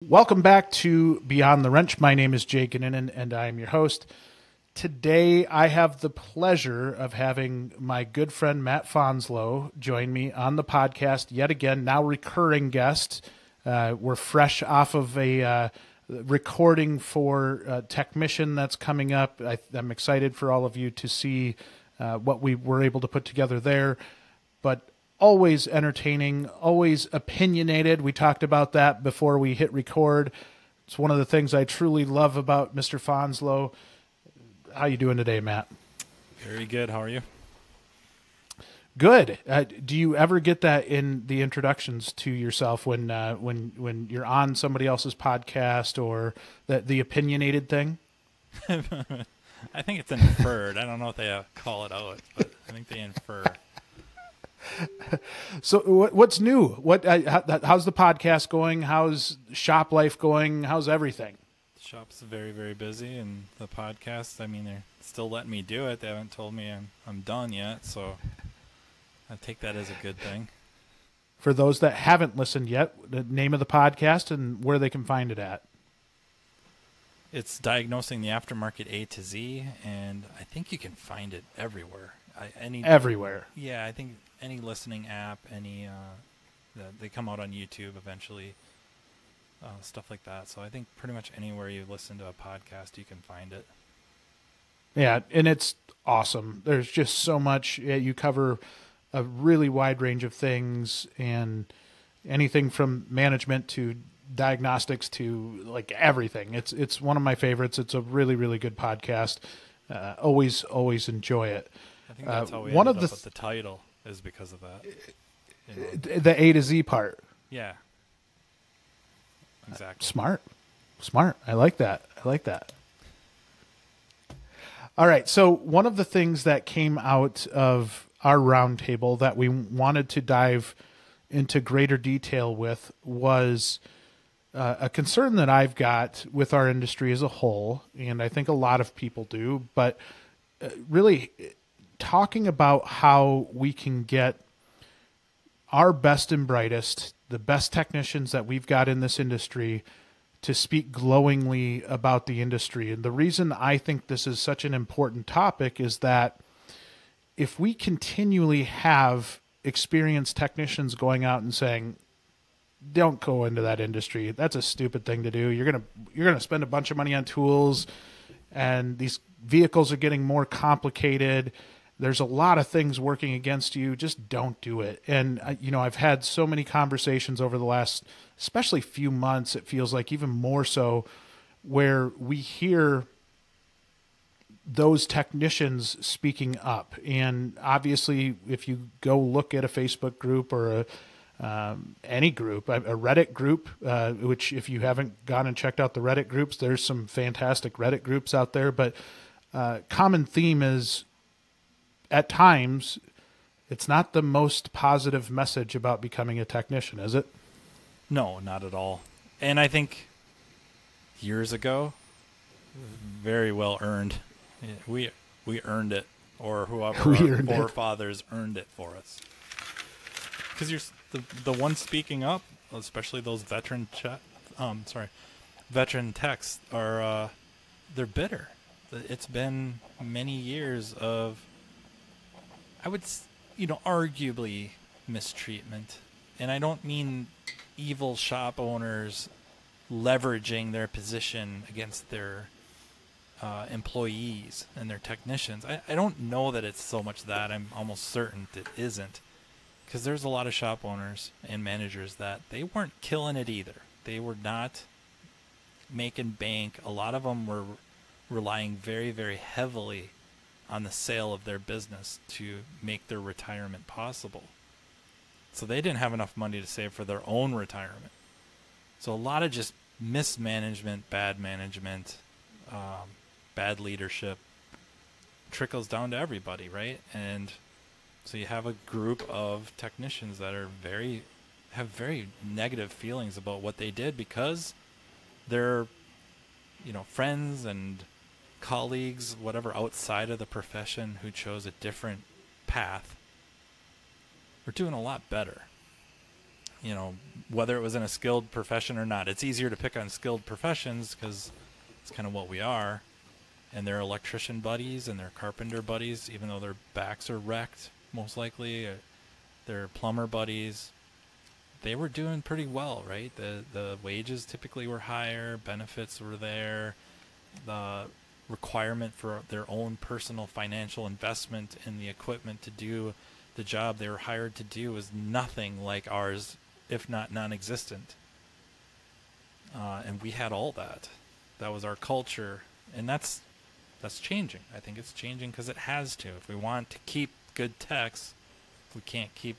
Welcome back to Beyond the Wrench. My name is Jay Goninen, and I am your host. Today, I have the pleasure of having my good friend Matt Fanslow join me on the podcast yet again, now recurring guest. We're fresh off of a recording for Technician that's coming up. I'm excited for all of you to see what we were able to put together there. But always entertaining, always opinionated. We talked about that before we hit record. It's one of the things I truly love about Mr. Fanslow. How you doing today, Matt? Very good. How are you? Good. Do you ever get that in the introductions to yourself when you're on somebody else's podcast or the opinionated thing? I think it's inferred. I don't know if they call it out, but I think they infer. So what's new? How's the podcast going? How's shop life going? How's everything? The shop's very, very busy, and the podcast, I mean, they're still letting me do it. They haven't told me I'm done yet, so I take that as a good thing. For those that haven't listened yet, the name of the podcast and where they can find it at. It's Diagnosing the Aftermarket A to Z, and I think you can find it everywhere. Everywhere. Yeah, I think any listening app, they come out on YouTube eventually, stuff like that. So I think pretty much anywhere you listen to a podcast, you can find it. Yeah, and it's awesome. There's just so much. You cover a really wide range of things, and anything from management to diagnostics to like everything. It's one of my favorites. It's a really, really good podcast. Always enjoy it. I think that's how we ended up with the title, is because of that. You know? The A to Z part. Yeah. Exactly. Smart. I like that. All right. So one of the things that came out of our roundtable that we wanted to dive into greater detail with was a concern that I've got with our industry as a whole, and I think a lot of people do, but really talking about how we can get our best and brightest, the best technicians that we've got in this industry to speak glowingly about the industry. And the reason I think this is such an important topic is that if we continually have experienced technicians going out and saying, don't go into that industry, that's a stupid thing to do. You're gonna spend a bunch of money on tools, and these vehicles are getting more complicated. There's a lot of things working against you. Just don't do it. And, I've had so many conversations over the last, especially few months, it feels like even more so, where we hear those technicians speaking up. And obviously, if you go look at a Facebook group or any group, a Reddit group, which if you haven't gone and checked out the Reddit groups, there's some fantastic Reddit groups out there. But common theme is, at times, it's not the most positive message about becoming a technician, is it? No, not at all. And I think years ago, very well earned. We earned it, or whoever our forefathers earned it for us. Because you're the one speaking up, especially those veteran techs, are they're bitter. It's been many years of, I would, arguably mistreatment. And I don't mean evil shop owners leveraging their position against their employees and their technicians. I don't know that it's so much that. I'm almost certain it isn't. Because there's a lot of shop owners and managers that they weren't killing it either. They were not making bank. A lot of them were relying very, very heavily on the sale of their business to make their retirement possible. So they didn't have enough money to save for their own retirement. So a lot of just mismanagement, bad management, bad leadership trickles down to everybody, right? And so you have a group of technicians that are have very negative feelings about what they did because their, friends and colleagues, whatever, outside of the profession who chose a different path are doing a lot better. whether it was in a skilled profession or not. It's easier to pick on skilled professions because it's kind of what we are. And their electrician buddies and their carpenter buddies, even though their backs are wrecked, most likely, their plumber buddies, they were doing pretty well, right? The wages typically were higher, benefits were there, the requirement for their own personal financial investment in the equipment to do the job they were hired to do was nothing like ours, if not non-existent. And we had all that. That was our culture, and that's changing. I think it's changing because it has to. If we want to keep good techs, we can't keep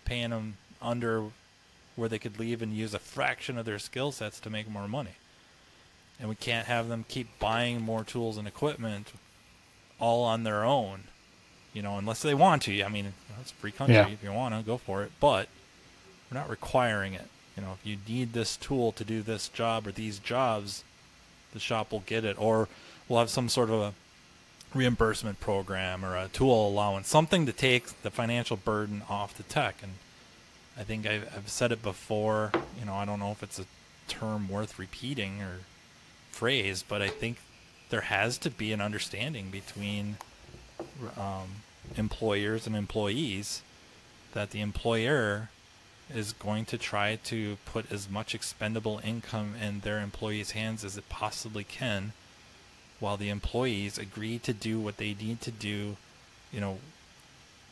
paying them under where they could leave and use a fraction of their skill sets to make more money. And we can't have them keep buying more tools and equipment all on their own, unless they want to. I mean, it's a free country. Yeah. If you want to, go for it. But we're not requiring it. If you need this tool to do this job or these jobs, the shop will get it. Or we'll have some sort of a reimbursement program or a tool allowance, something to take the financial burden off the tech. And I think I've said it before, I don't know if it's a term worth repeating or phrase, but I think there has to be an understanding between employers and employees that the employer is going to try to put as much expendable income in their employees' hands as it possibly can, while the employees agree to do what they need to do,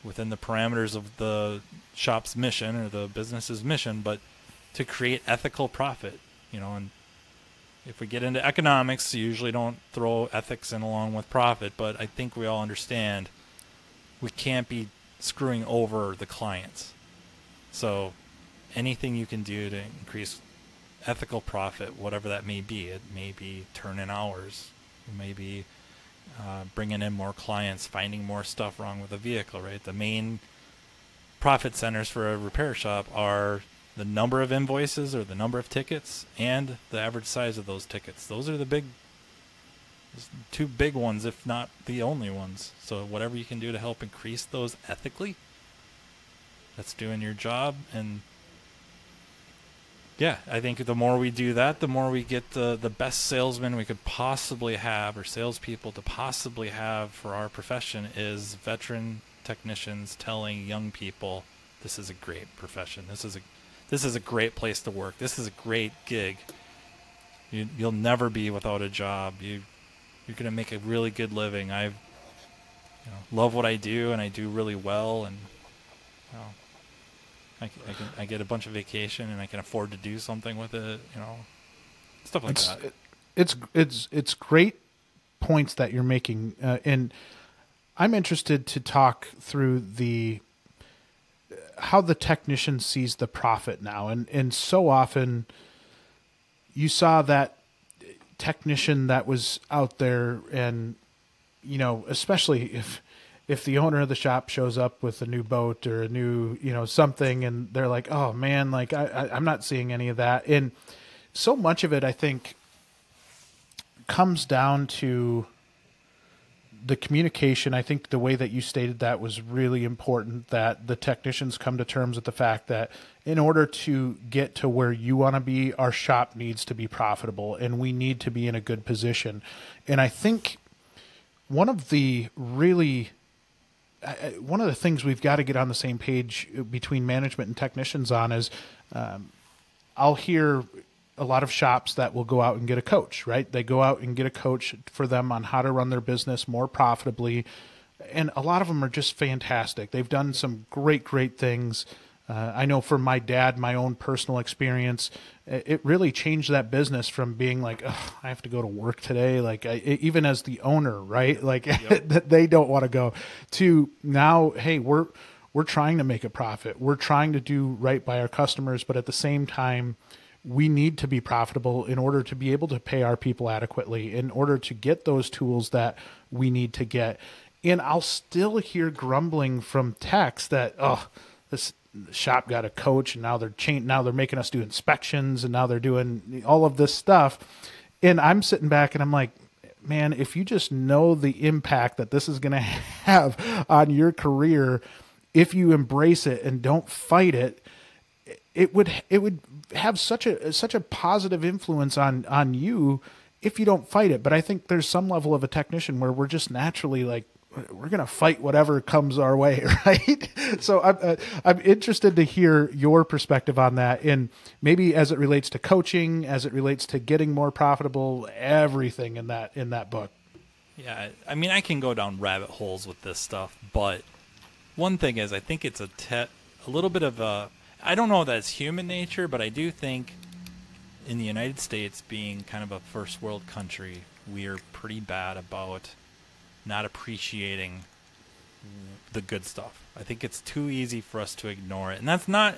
within the parameters of the shop's mission or the business's mission, but to create ethical profit, and if we get into economics, you usually don't throw ethics in along with profit, but I think we all understand we can't be screwing over the clients. So anything you can do to increase ethical profit, whatever that may be, it may be turning hours, it may be bringing in more clients, finding more stuff wrong with the vehicle, right? The main profit centers for a repair shop are the number of invoices or the number of tickets and the average size of those tickets. Those are the two big ones, if not the only ones. So whatever you can do to help increase those ethically, that's doing your job. And yeah, I think the more we do that, the more we get the best salesmen we could possibly have, or salespeople to possibly have for our profession, is veteran technicians telling young people, this is a great profession. This is a great place to work. This is a great gig. You'll never be without a job. You're going to make a really good living. I love what I do, and I do really well, and I get a bunch of vacation, and I can afford to do something with it. Stuff like that. It's great points that you're making, and I'm interested to talk through how the technician sees the profit now. And so often you saw that technician that was out there, and, especially if the owner of the shop shows up with a new boat or a new, something, and they're like, oh man, like I'm not seeing any of that. And so much of it, I think, comes down to the communication. I think the way that you stated that was really important, that the technicians come to terms with the fact that in order to get to where you want to be, our shop needs to be profitable and we need to be in a good position. And I think one of the things we've got to get on the same page between management and technicians on is I'll hear a lot of shops that will go out and get a coach, right? They go out and get a coach for them on how to run their business more profitably. And a lot of them are just fantastic. They've done some great things. I know from my dad, my own personal experience, it really changed that business from being like, oh, I have to go to work today. Like even as the owner, right? Like yep. They don't want to go, to now, hey, we're trying to make a profit. We're trying to do right by our customers, but at the same time, we need to be profitable in order to be able to pay our people adequately, in order to get those tools that we need to get. And I'll still hear grumbling from techs that, oh, this shop got a coach and now they're making us do inspections and now they're doing all of this stuff. And I'm sitting back and I'm like, man, if you just know the impact that this is going to have on your career, if you embrace it and don't fight it, it would have such a positive influence on you if you don't fight it. But I think there's some level of a technician where we're just naturally like, we're going to fight whatever comes our way, right? So I'm interested to hear your perspective on that, and maybe as it relates to coaching, as it relates to getting more profitable, everything in that book. Yeah, I mean, I can go down rabbit holes with this stuff, but one thing is, I think it's a little bit of a, I don't know that it's human nature, but I do think in the United States, being kind of a first world country, we are pretty bad about not appreciating the good stuff. I think it's too easy for us to ignore it. And that's not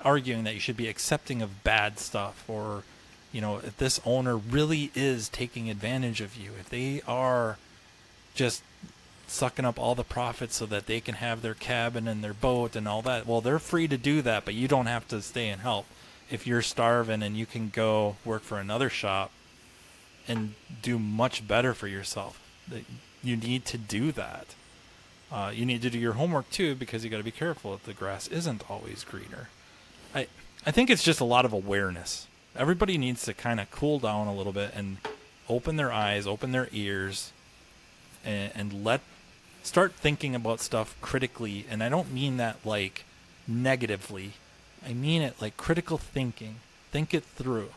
arguing that you should be accepting of bad stuff, or, you know, if this owner really is taking advantage of you, if they are just sucking up all the profits so that they can have their cabin and their boat and all that, well, they're free to do that, but you don't have to stay and help. If you're starving and you can go work for another shop and do much better for yourself, you need to do that. You need to do your homework too, because you got to be careful that the grass isn't always greener. I think it's just a lot of awareness. Everybody needs to kind of cool down a little bit and open their eyes, open their ears, and start thinking about stuff critically. And I don't mean that like negatively. I mean it like critical thinking. Think it through.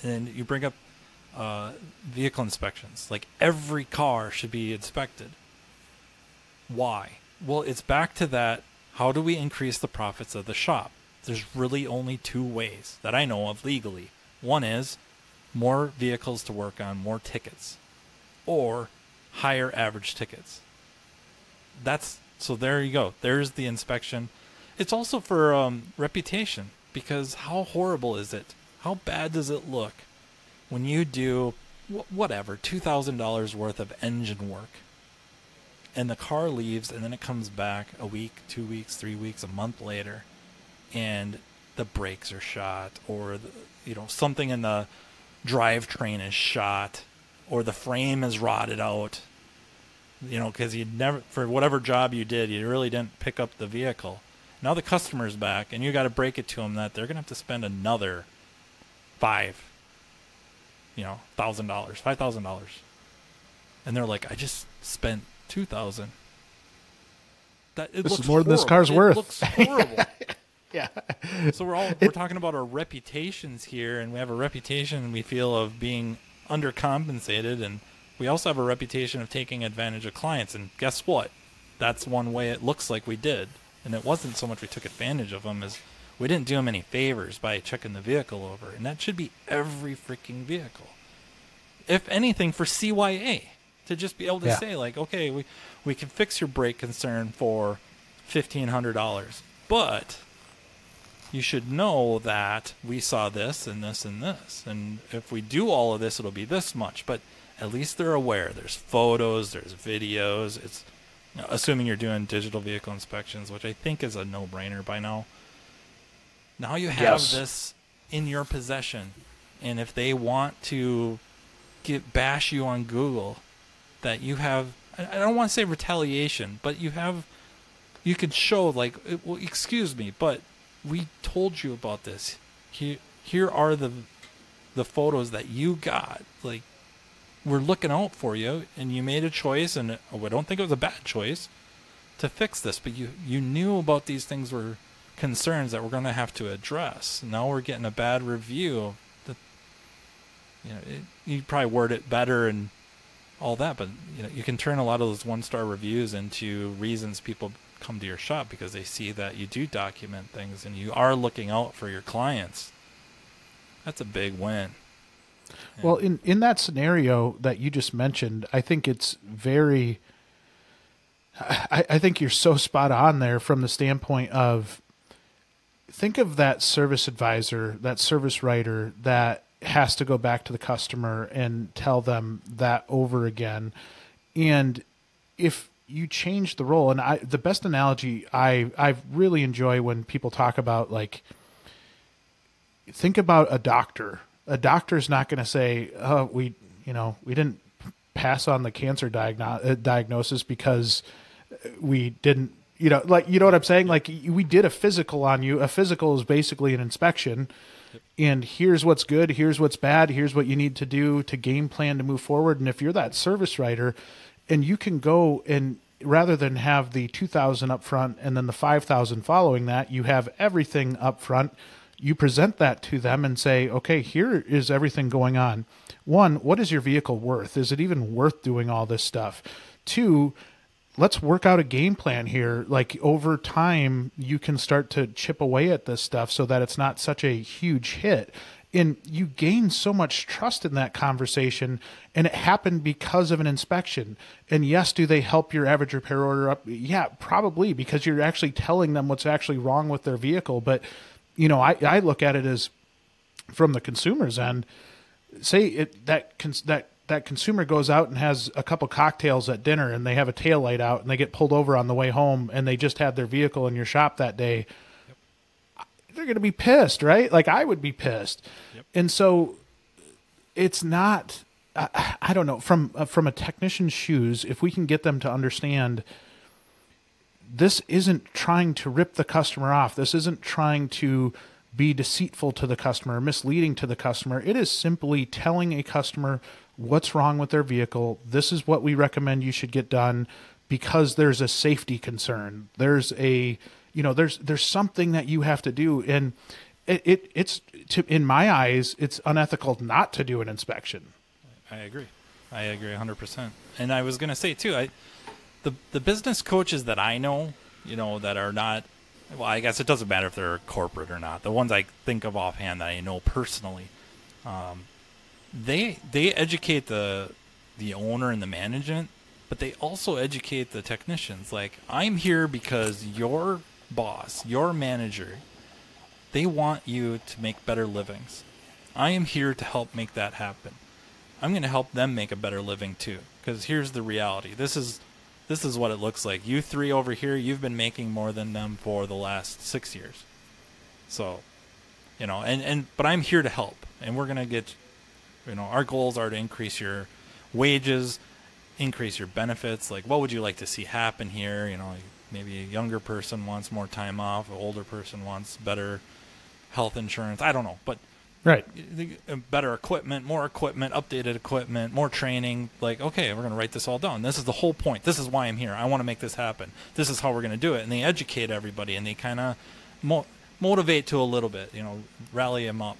And you bring up vehicle inspections. Like, every car should be inspected. Why? Well, it's back to that, how do we increase the profits of the shop? There's really only two ways that I know of legally. One is more vehicles to work on, more tickets, or higher average tickets. So there you go. There's the inspection. It's also for reputation, because how horrible is it? How bad does it look when you do whatever, $2,000 worth of engine work, and the car leaves, and then it comes back a week, 2 weeks, 3 weeks, a month later, and the brakes are shot, or something in the drivetrain is shot, or the frame is rotted out, because you never, for whatever job you did, you really didn't pick up the vehicle. Now the customer's back, and you got to break it to them that they're going to have to spend another $5,000. And they're like, I just spent $2,000. This is more than this car's worth. It looks horrible. Yeah. So we're talking about our reputations here, and we have a reputation, we feel, of being undercompensated, and we also have a reputation of taking advantage of clients. And guess what? That's one way it looks like we did. And it wasn't so much we took advantage of them as we didn't do them any favors by checking the vehicle over. And that should be every freaking vehicle. If anything, for CYA, to just be able to say, like, okay, we can fix your brake concern for $1,500, but you should know that we saw this and this and this. And if we do all of this, it'll be this much. But at least they're aware. There's photos, there's videos. It's assuming you're doing digital vehicle inspections, which I think is a no-brainer by now. Now you have this in your possession, and if they want to bash you on Google, that you have, I don't want to say retaliation, but you could show, like, well, excuse me, but we told you about this. Here are the photos that you got. Like, we're looking out for you, and you made a choice, and I don't think it was a bad choice to fix this, but you knew about these things were concerns that we're going to have to address. Now we're getting a bad review. That, you probably word it better and all that, but you can turn a lot of those 1-star reviews into reasons people come to your shop, because they see that you do document things and you are looking out for your clients. That's a big win. Well, in that scenario that you just mentioned, I think it's very, I think you're so spot on there from the standpoint of, think of that service advisor, that service writer that has to go back to the customer and tell them that over again. And if you change the role, and the best analogy I really enjoy when people talk about, like, think about a doctor. A doctor's not going to say, "Oh, we didn't pass on the cancer diagnosis because we didn't you know what I'm saying? Like, we did a physical on you. A physical is basically an inspection. And here's what's good, here's what's bad, here's what you need to do to game plan to move forward. And if you're that service writer and you can go and rather than have the 2,000 up front and then the 5,000 following that, you have everything up front. You present that to them and say, okay, here is everything going on. One, what is your vehicle worth? Is it even worth doing all this stuff? Two, let's work out a game plan here. Like, over time, you can start to chip away at this stuff so that it's not such a huge hit. And you gain so much trust in that conversation, and it happened because of an inspection. And yes, do they help your average repair order up? Yeah, probably, because you're actually telling them what's actually wrong with their vehicle. But, I look at it as from the consumer's end. Say that consumer goes out and has a couple cocktails at dinner and they have a taillight out and they get pulled over on the way home and they just had their vehicle in your shop that day. Yep. They're going to be pissed, right? Like, I would be pissed. Yep. And so it's not, I don't know, from a technician's shoes, if we can get them to understand this isn't trying to rip the customer off. This isn't trying to be deceitful to the customer, misleading to the customer. It is simply telling a customer what's wrong with their vehicle. This is what we recommend you should get done because there's a safety concern. There's there's something that you have to do. And it's in my eyes, it's unethical not to do an inspection. I agree 100%. And I was going to say too, the business coaches that I know, that are not, well, I guess it doesn't matter if they're corporate or not. The ones I think of offhand that I know personally, they educate the owner and the management, but they also educate the technicians. Like, I'm here because your boss, your manager, they want you to make better livings. I am here to help make that happen. I'm going to help them make a better living too, because here's the reality. This is what it looks like. You three over here, you've been making more than them for the last 6 years. So, but I'm here to help. And we're going to get, our goals are to increase your wages, increase your benefits. Like, what would you like to see happen here? Maybe a younger person wants more time off. An older person wants better health insurance. I don't know. But right, better equipment, more equipment, updated equipment, more training. Like, okay, we're going to write this all down. This is the whole point. This is why I'm here. I want to make this happen. This is how we're going to do it. And they educate everybody, and they kind of motivate to a little bit, rally them up.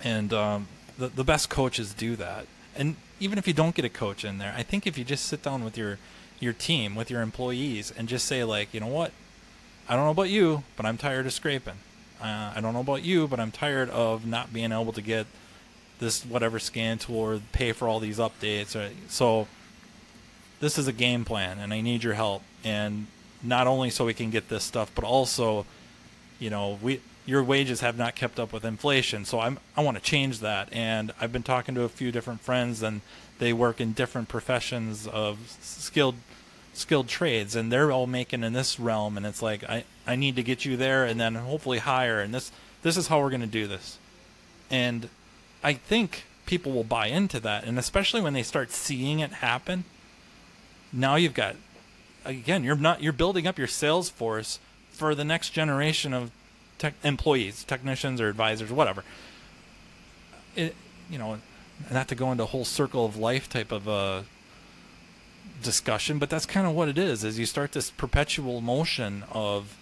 And the best coaches do that. And even if you don't get a coach in there, I think if you just sit down with your team, with your employees, and just say, like, you know what? I don't know about you, but I'm tired of scraping. I don't know about you, but I'm tired of not being able to get this whatever scan tool or pay for all these updates. So this is a game plan, and I need your help. And not only so we can get this stuff, but also, your wages have not kept up with inflation. So I want to change that. And I've been talking to a few different friends, and they work in different professions of skilled trades, and they're all making in this realm, and it's like, I need to get you there and then hopefully higher, and this is how we're going to do this. And I think people will buy into that, and especially when they start seeing it happen. Now you've got, again, you're building up your sales force for the next generation of employees, technicians or advisors, whatever. Not to go into a whole circle of life type of a discussion, but that's kind of what it is you start this perpetual motion of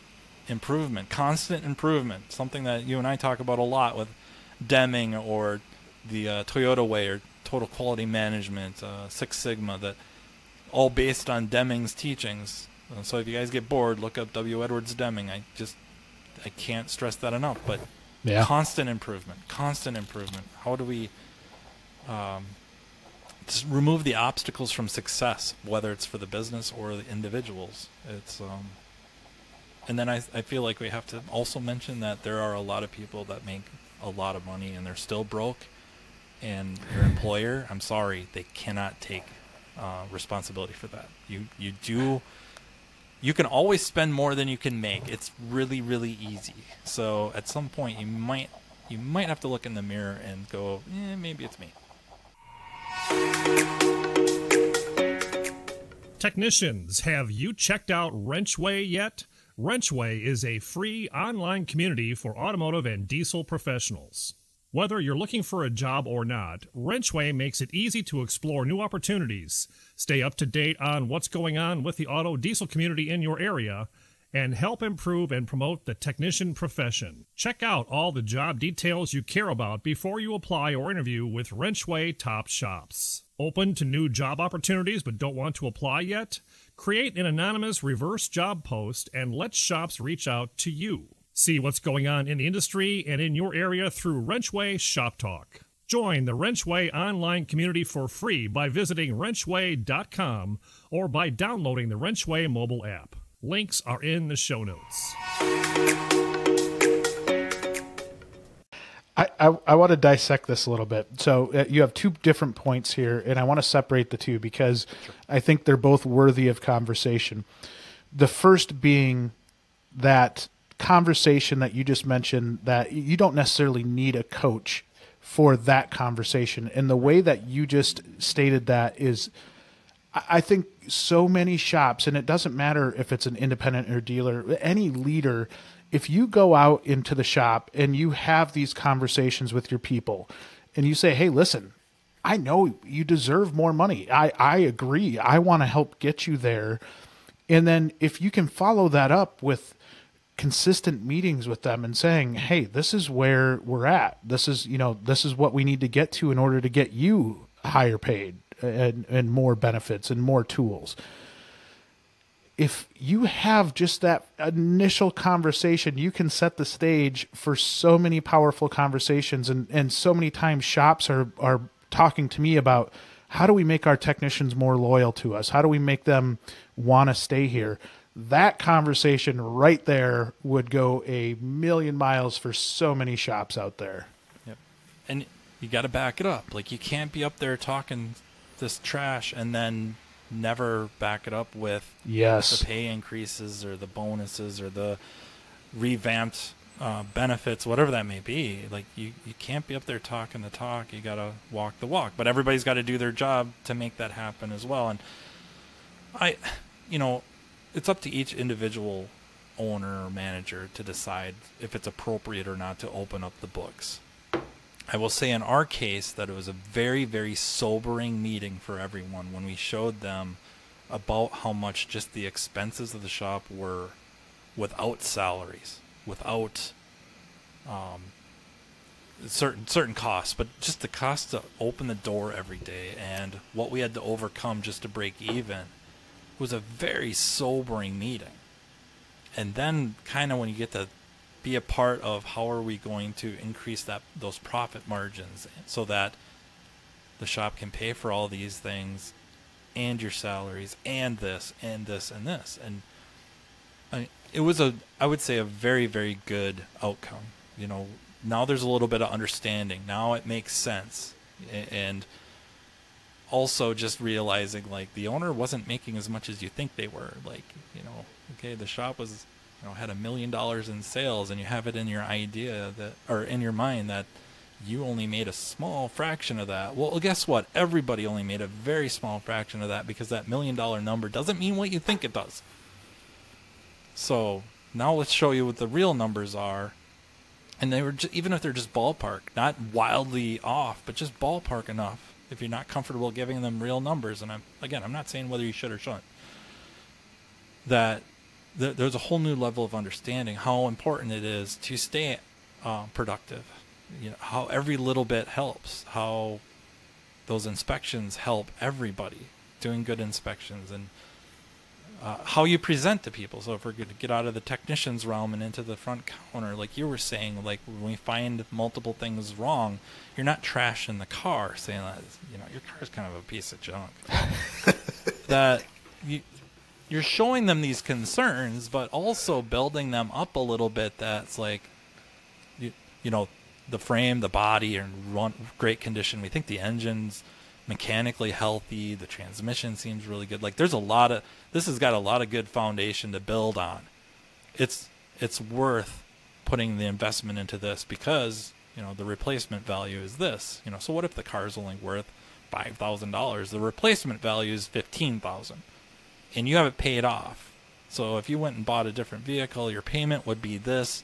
improvement, constant improvement, something that you and I talk about a lot with Deming or the Toyota Way or Total Quality Management, Six Sigma, that all based on Deming's teachings. So if you guys get bored, look up W. Edwards Deming. I can't stress that enough, but yeah. Constant improvement. How do we just remove the obstacles from success, whether it's for the business or the individuals? It's and then I feel like we have to also mention that there are a lot of people that make a lot of money and they're still broke, and your employer, I'm sorry, they cannot take responsibility for that. You can always spend more than you can make. It's really, really easy. So at some point you might have to look in the mirror and go, maybe it's me. Technicians, have you checked out WrenchWay yet? WrenchWay is a free online community for automotive and diesel professionals. Whether you're looking for a job or not, WrenchWay makes it easy to explore new opportunities, stay up to date on what's going on with the auto diesel community in your area, and help improve and promote the technician profession. Check out all the job details you care about before you apply or interview with WrenchWay Top Shops. Open to new job opportunities but don't want to apply yet? Create an anonymous reverse job post and let shops reach out to you. See what's going on in the industry and in your area through WrenchWay Shop Talk. Join the WrenchWay online community for free by visiting wrenchway.com or by downloading the WrenchWay mobile app. Links are in the show notes. I want to dissect this a little bit. So you have two different points here, and I want to separate the two because I think they're both worthy of conversation. The first being that conversation that you just mentioned, that you don't necessarily need a coach for that conversation. And the way that you just stated that is, I think so many shops, and it doesn't matter if it's an independent or dealer, any leader, if you go out into the shop and you have these conversations with your people and you say, hey, listen, I know you deserve more money. I agree. I want to help get you there. And then if you can follow that up with consistent meetings with them and saying, hey, this is where we're at. This is what we need to get to in order to get you higher paid and more benefits and more tools. If you have just that initial conversation, you can set the stage for so many powerful conversations. And so many times shops are talking to me about, how do we make our technicians more loyal to us? How do we make them want to stay here? That conversation right there would go a million miles for so many shops out there. Yep. And you got to back it up. Like, you can't be up there talking this trash and then never back it up with the pay increases or the bonuses or the revamped benefits, whatever that may be. Like, you can't be up there talking the talk. You got to walk the walk. But everybody's got to do their job to make that happen as well. And it's up to each individual owner or manager to decide if it's appropriate or not to open up the books. I will say in our case that it was a very, very sobering meeting for everyone when we showed them about how much just the expenses of the shop were without salaries, without certain costs, but just the cost to open the door every day and what we had to overcome just to break even. Was a very sobering meeting. And then kind of when you get to be a part of how are we going to increase those profit margins so that the shop can pay for all these things and your salaries and this and this and this. And it was I would say a very, very good outcome. Now there's a little bit of understanding. Now it makes sense. And also just realizing, like, the owner wasn't making as much as you think they were. Like, okay, the shop was, had $1 million in sales, and you have it in your idea or in your mind that you only made a small fraction of that. Well, guess what? Everybody only made a very small fraction of that, because that $1 million number doesn't mean what you think it does. So now let's show you what the real numbers are. And they were even if they're just ballpark, not wildly off, but just ballpark enough. If you're not comfortable giving them real numbers, and I'm not saying whether you should or shouldn't, that there's a whole new level of understanding how important it is to stay productive. How every little bit helps, how those inspections help everybody, doing good inspections, and how you present to people. So if we're going to get out of the technician's realm and into the front counter, like you were saying, like when we find multiple things wrong, you're not trashing the car, saying that your car's kind of a piece of junk. That you're showing them these concerns, but also building them up a little bit. That's like, the frame, the body are in great condition. We think the engine's mechanically healthy. The transmission seems really good. Like, this has got a lot of good foundation to build on. It's worth putting the investment into this because, the replacement value is this. So what if the car's only worth $5,000? The replacement value is $15,000. and you have it paid off. So if you went and bought a different vehicle, your payment would be this,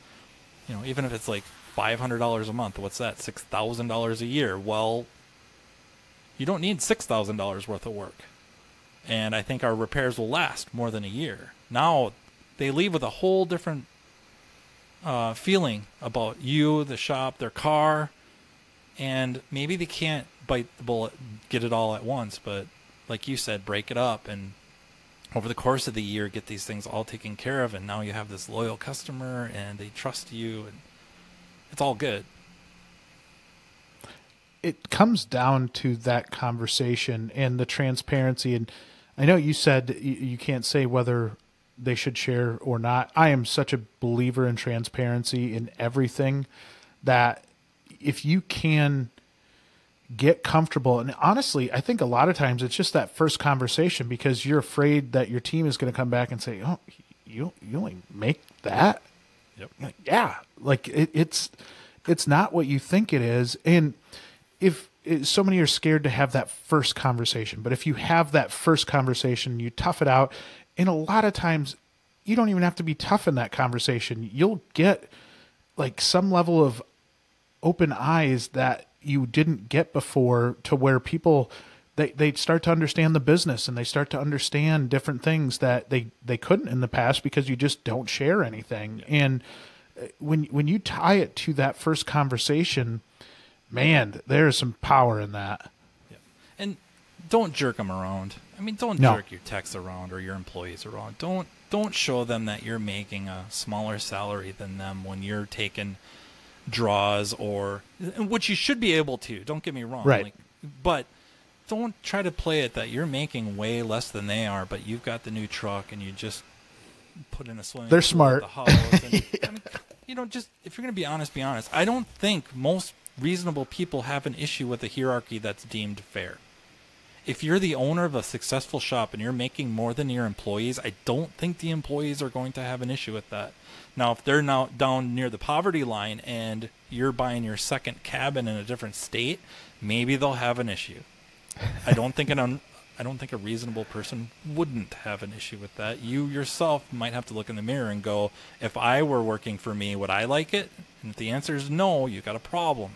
you know, even if it's like $500 a month, what's that? $6,000 a year. Well, you don't need $6,000 worth of work. And I think our repairs will last more than a year. Now they leave with a whole different feeling about you, the shop, their car, and maybe they can't bite the bullet, get it all at once, but like you said, break it up and over the course of the year get these things all taken care of, and now you have this loyal customer and they trust you and it's all good. It comes down to that conversation and the transparency. And I know you said you can't say whether they should share or not. I am such a believer in transparency in everything that if you can get comfortable, and honestly, I think a lot of times it's just that first conversation because you're afraid that your team is going to come back and say, "Oh, you only make that?" Yep. Like, yeah, like it's not what you think it is. And if so many are scared to have that first conversation, but if you have that first conversation, you tough it out. And a lot of times you don't even have to be tough in that conversation. You'll get like some level of open eyes that you didn't get before, to where people, they start to understand the business and they start to understand different things that they couldn't in the past because you just don't share anything. Yeah. And when you tie it to that first conversation, man, there's some power in that. Yeah. And don't jerk them around. I mean, don't jerk your techs around or your employees around. Don't show them that you're making a smaller salary than them when you're taking draws, or which you should be able to. Don't get me wrong. Right. Like, but don't try to play it that you're making way less than they are, but you've got the new truck and you just put in a swimming They're pool smart. at the house. And, yeah. I mean, you know, just if you're going to be honest, be honest. I don't think most reasonable people have an issue with a hierarchy that's deemed fair. If you're the owner of a successful shop and you're making more than your employees, I don't think the employees are going to have an issue with that. Now, if they're now down near the poverty line and you're buying your second cabin in a different state, maybe they'll have an issue. I don't think a reasonable person wouldn't have an issue with that. You yourself might have to look in the mirror and go, if I were working for me, would I like it? And if the answer is no, you got a problem.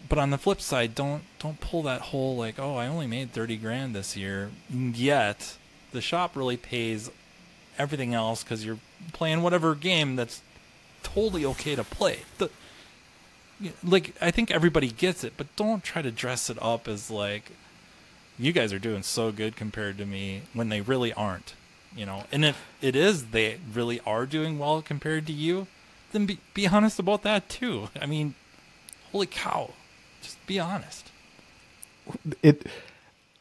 But on the flip side, don't pull that whole like, oh, I only made 30 grand this year, yet the shop really pays everything else because you're playing whatever game that's totally okay to play. Like, I think everybody gets it, but don't try to dress it up as like, you guys are doing so good compared to me, when they really aren't, you know. And if it is they really are doing well compared to you, then be honest about that too. I mean, holy cow. Just be honest.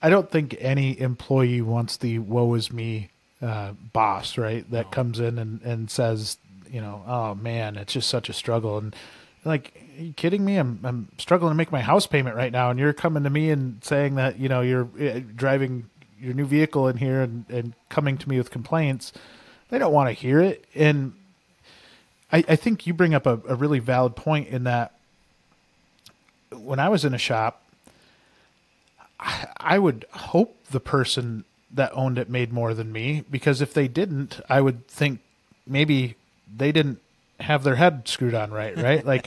I don't think any employee wants the woe is me boss, right? That comes in and says, you know, oh man, it's just such a struggle. And like, are you kidding me? I'm struggling to make my house payment right now. And you're coming to me and saying that, you know, you're driving your new vehicle in here and coming to me with complaints. They don't want to hear it. And I think you bring up a really valid point in that when I was in a shop, I would hope the person that owned it made more than me, because if they didn't, I would think maybe they didn't have their head screwed on right? Like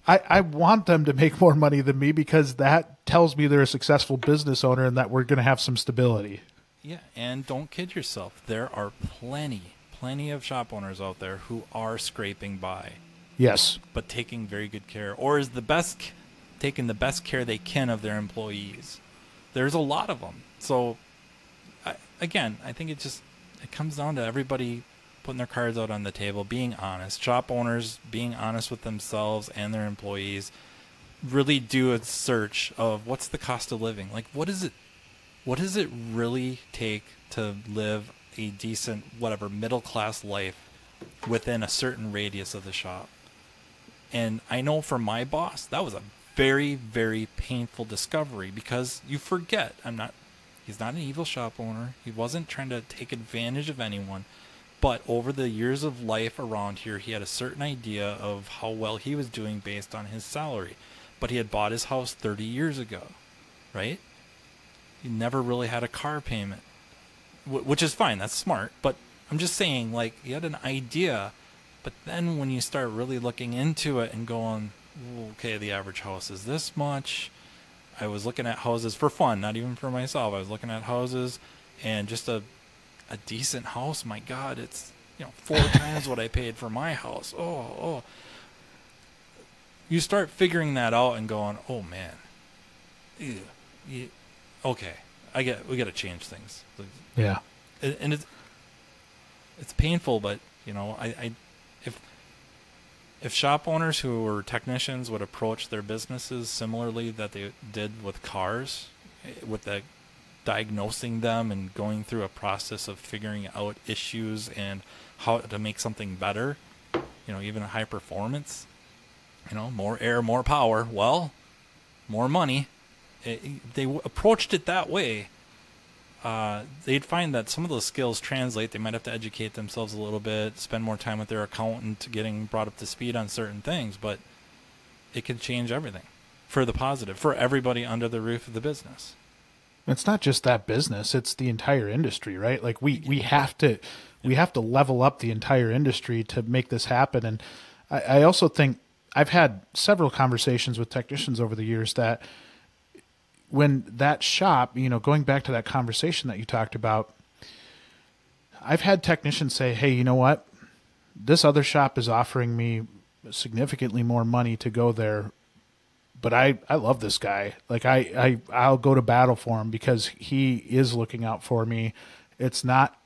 I want them to make more money than me, because that tells me they're a successful business owner and that we're going to have some stability. Yeah, and don't kid yourself. There are plenty of shop owners out there who are scraping by. Yes. But taking very good care, or is taking the best care they can of their employees. There's a lot of them. So, I think it comes down to everybody putting their cards out on the table, being honest. Shop owners being honest with themselves and their employees. Really do a search of what's the cost of living. Like, what does it really take to live a decent, whatever, middle class life within a certain radius of the shop? And I know for my boss, that was a very, very painful discovery, because you forget, he's not an evil shop owner. He wasn't trying to take advantage of anyone. But over the years of life around here, he had a certain idea of how well he was doing based on his salary. But he had bought his house 30 years ago, right? He never really had a car payment. which is fine. That's smart. But I'm just saying, like, you had an idea, but then when you start really looking into it and going, okay, the average house is this much. I was looking at houses for fun, not even for myself. I was looking at houses, and just a decent house, my God, it's 4 times what I paid for my house. Oh. You start figuring that out and going, oh man, okay, we got to change things. Yeah, and it's painful, but if shop owners who were technicians would approach their businesses similarly that they did with cars, with the diagnosing them and going through a process of figuring out issues and how to make something better, even a high performance, more air, more power, well, more money. They approached it that way. They'd find that some of those skills translate. They might have to educate themselves a little bit, spend more time with their accountant getting brought up to speed on certain things, but it can change everything for the positive, for everybody under the roof of the business. It's not just that business, it's the entire industry, right? Like we have to level up the entire industry to make this happen. And I also think I've had several conversations with technicians over the years that when that shop, going back to that conversation that you talked about, I've had technicians say, hey, you know what? This other shop is offering me significantly more money to go there, but I love this guy. Like I'll go to battle for him because he is looking out for me. It's not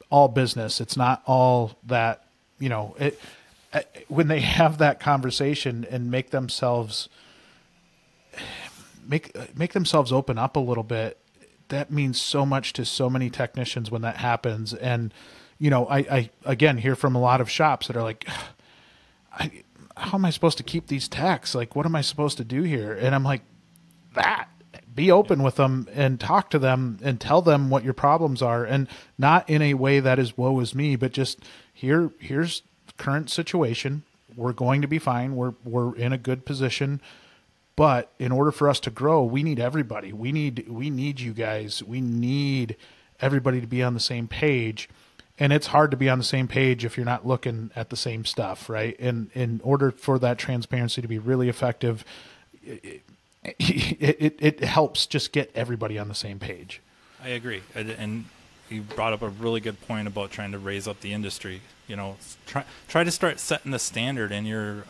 all business. It's not all that, when they have that conversation and make themselves open up a little bit, that means so much to so many technicians when that happens. And, I again hear from a lot of shops that are like, how am I supposed to keep these techs? Like, what am I supposed to do here? And I'm like, be open with them and talk to them and tell them what your problems are. And not in a way that is woe is me, but just here's current situation. We're going to be fine. We're in a good position. But in order for us to grow, we need everybody. We need you guys. We need everybody to be on the same page. And it's hard to be on the same page if you're not looking at the same stuff, right? And in order for that transparency to be really effective, it helps just get everybody on the same page. I agree. And you brought up a really good point about trying to raise up the industry. Try to start setting the standard in your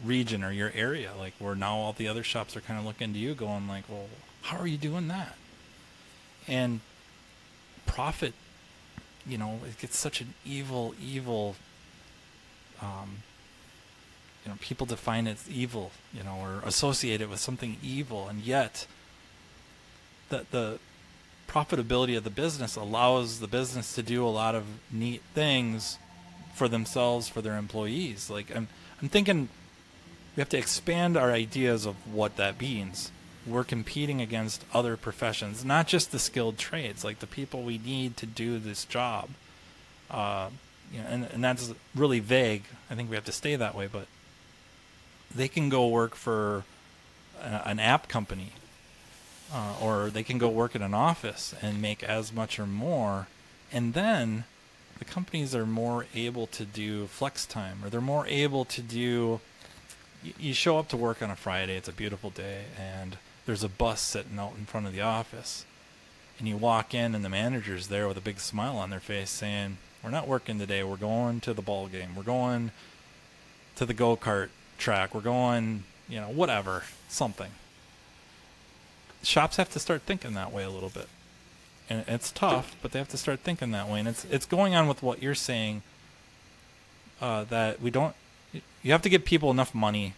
region or your area, like where now all the other shops are kind of looking to you going like, well, how are you doing that? And profit, it gets such an evil people define it as evil, or associate it with something evil, and yet the profitability of the business allows the business to do a lot of neat things for themselves, for their employees. Like I'm thinking we have to expand our ideas of what that means. We're competing against other professions, not just the skilled trades, like the people we need to do this job. And that's really vague. I think we have to stay that way, but they can go work for an app company, or they can go work in an office and make as much or more. And then the companies are more able to do flex time, or they're more able to do, you show up to work on a Friday, it's a beautiful day, and there's a bus sitting out in front of the office, and you walk in and the manager's there with a big smile on their face saying, we're not working today, we're going to the ball game, we're going to the go-kart track, we're going, whatever, something. Shops have to start thinking that way a little bit. And it's tough, but they have to start thinking that way. And it's going on with what you're saying, that you have to give people enough money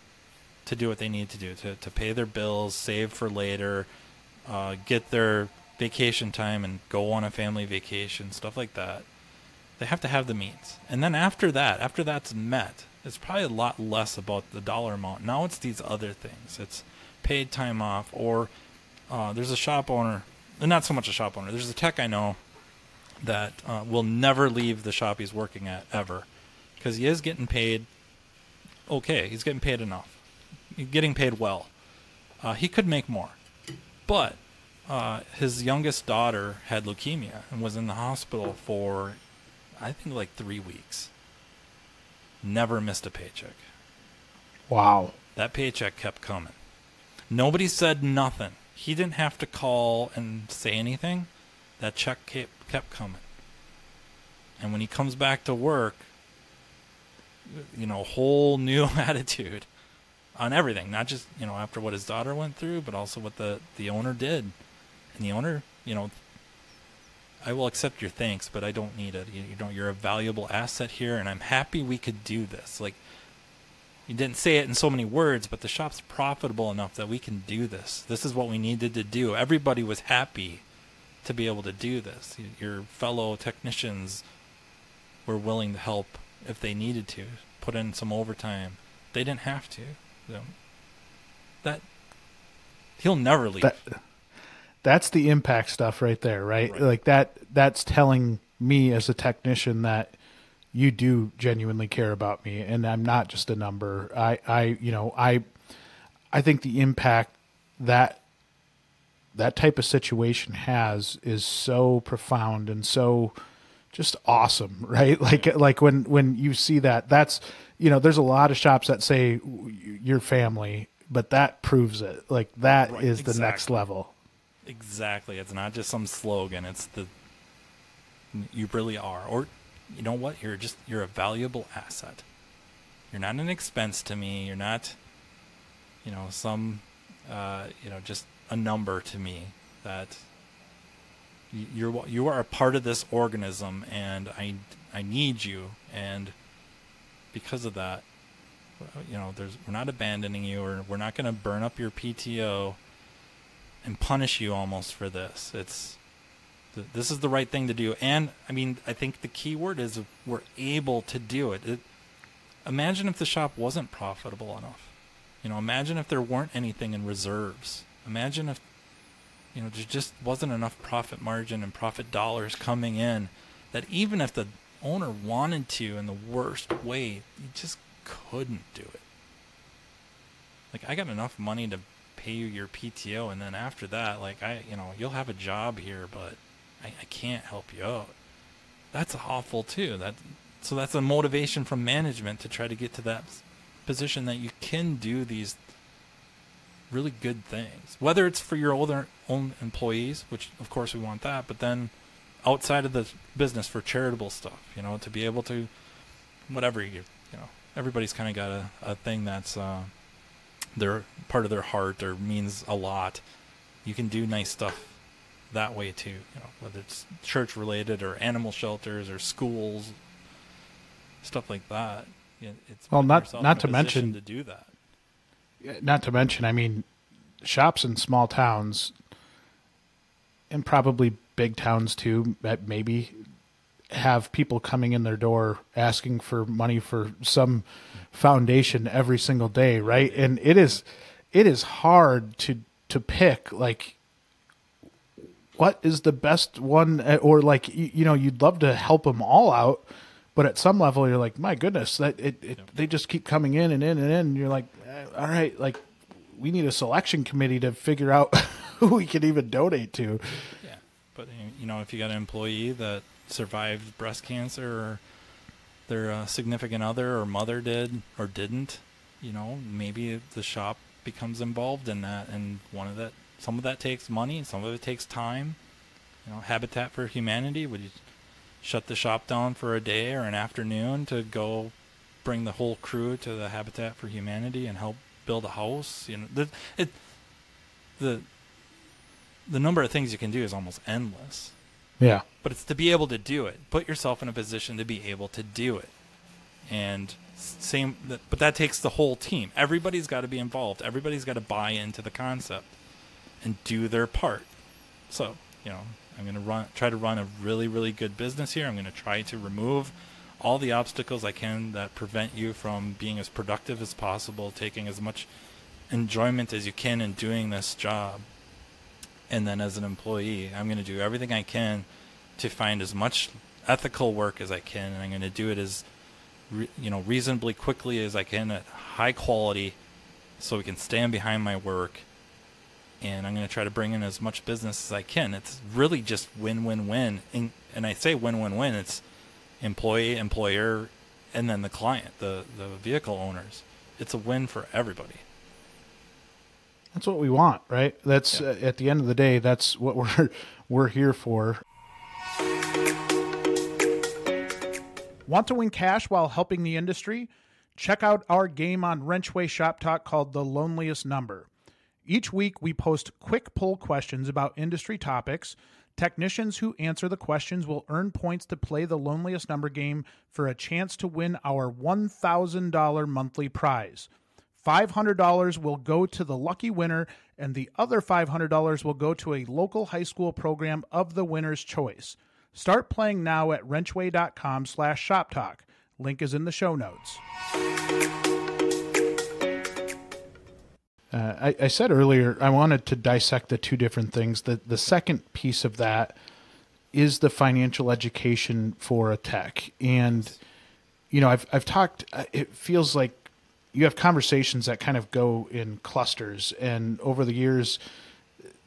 to do what they need to do, to pay their bills, save for later, get their vacation time and go on a family vacation, stuff like that. They have to have the means. And then after that's met, it's probably a lot less about the dollar amount. Now it's these other things. It's paid time off, or there's a shop owner, and not so much a shop owner, there's a tech I know that will never leave the shop he's working at ever, because he is getting paid okay. He's getting paid enough. He's getting paid well. He could make more, but his youngest daughter had leukemia and was in the hospital for, I think, like 3 weeks. Never missed a paycheck. Wow. That paycheck kept coming. Nobody said nothing. He didn't have to call and say anything. That check kept coming. And when he comes back to work, whole new attitude on everything. Not just, after what his daughter went through, but also what the owner did. And the owner, I will accept your thanks, but I don't need it. You're a valuable asset here, and I'm happy we could do this. Like, you didn't say it in so many words, but the shop's profitable enough that we can do this. This is what we needed to do. Everybody was happy to be able to do this. Your fellow technicians were willing to help if they needed to, put in some overtime. They didn't have to. That he'll never leave. That's the impact stuff right there, right? Like that's telling me as a technician that you do genuinely care about me, and I'm not just a number. I think the impact that type of situation has is so profound and so just awesome, right? Like when you see that, that's, there's a lot of shops that say your family, but that proves it. Like that is the next level. Exactly. It's not just some slogan. It's you really are. Or you know what? You're a valuable asset. You're not an expense to me. You're not, some, just a number to me. That you are a part of this organism, and I need you. And because of that, we're not abandoning you, or we're not going to burn up your PTO and punish you almost for this. This is the right thing to do. And I think the key word is we're able to do it. Imagine if the shop wasn't profitable enough. Imagine if there weren't anything in reserves. Imagine if there just wasn't enough profit margin and profit dollars coming in, that even if the owner wanted to in the worst way, you just couldn't do it. Like, I got enough money to pay you your PTO, and then after that, like, you'll have a job here, but I can't help you out. That's awful too. So that's a motivation from management to try to get to that position that you can do these really good things, whether it's for your own employees, which of course we want that, but then outside of the business for charitable stuff, to be able to, whatever everybody's kind of got a thing that's they're part of their heart or means a lot. You can do nice stuff that way too, whether it's church related or animal shelters or schools, stuff like that. It's not to mention to do that. Not to mention, shops in small towns and probably big towns too, that maybe have people coming in their door asking for money for some foundation every single day, right? And it is hard to pick, like, what is the best one, or like, you'd love to help them all out, but at some level you're like, my goodness, they just keep coming in and in and in, and you're like, all right, like, we need a selection committee to figure out who we can even donate to. Yeah, but if you got an employee that survived breast cancer, or their significant other or mother did or didn't, maybe the shop becomes involved in that, and some of that takes money, some of it takes time. Habitat for Humanity, would you shut the shop down for a day or an afternoon to go bring the whole crew to the Habitat for Humanity and help build a house? The number of things you can do is almost endless. Yeah. But it's to be able to do it. Put yourself in a position to be able to do it. And but that takes the whole team. Everybody's got to be involved. Everybody's got to buy into the concept and do their part. So, I'm going to try to run a really, really good business here. I'm going to try to remove all the obstacles I can that prevent you from being as productive as possible, taking as much enjoyment as you can in doing this job. And then as an employee, I'm going to do everything I can to find as much ethical work as I can, and I'm going to do it as reasonably quickly as I can at high quality, so we can stand behind my work and I'm going to try to bring in as much business as I can. It's really just win-win-win. And I say win-win-win. It's employee, employer, and then the client, the vehicle owners. It's a win for everybody. That's what we want, right? That's at the end of the day, that's what we're here for. Want to win cash while helping the industry? Check out our game on WrenchWay Shop Talk called The Loneliest Number. Each week, we post quick poll questions about industry topics. Technicians who answer the questions will earn points to play the Loneliest Number game for a chance to win our $1,000 monthly prize. $500 will go to the lucky winner, and the other $500 will go to a local high school program of the winner's choice. Start playing now at wrenchway.com/shoptalk. Link is in the show notes. I said earlier I wanted to dissect the two different things. The second piece of that is the financial education for a tech. And, you know, I've talked, it feels like you have conversations that kind of go in clusters. And over the years,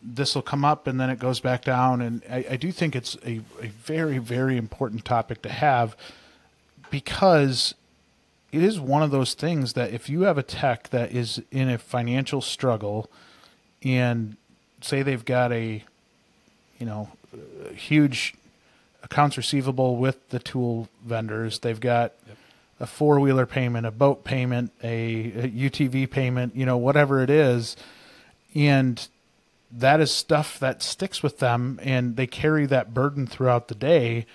this will come up and then it goes back down. And I do think it's a very, very important topic to have, because it is one of those things that if you have a tech that is in a financial struggle and say they've got a huge accounts receivable with the tool vendors, they've got a four-wheeler payment, a boat payment, a UTV payment, whatever it is, and that is stuff that sticks with them and they carry that burden throughout the day.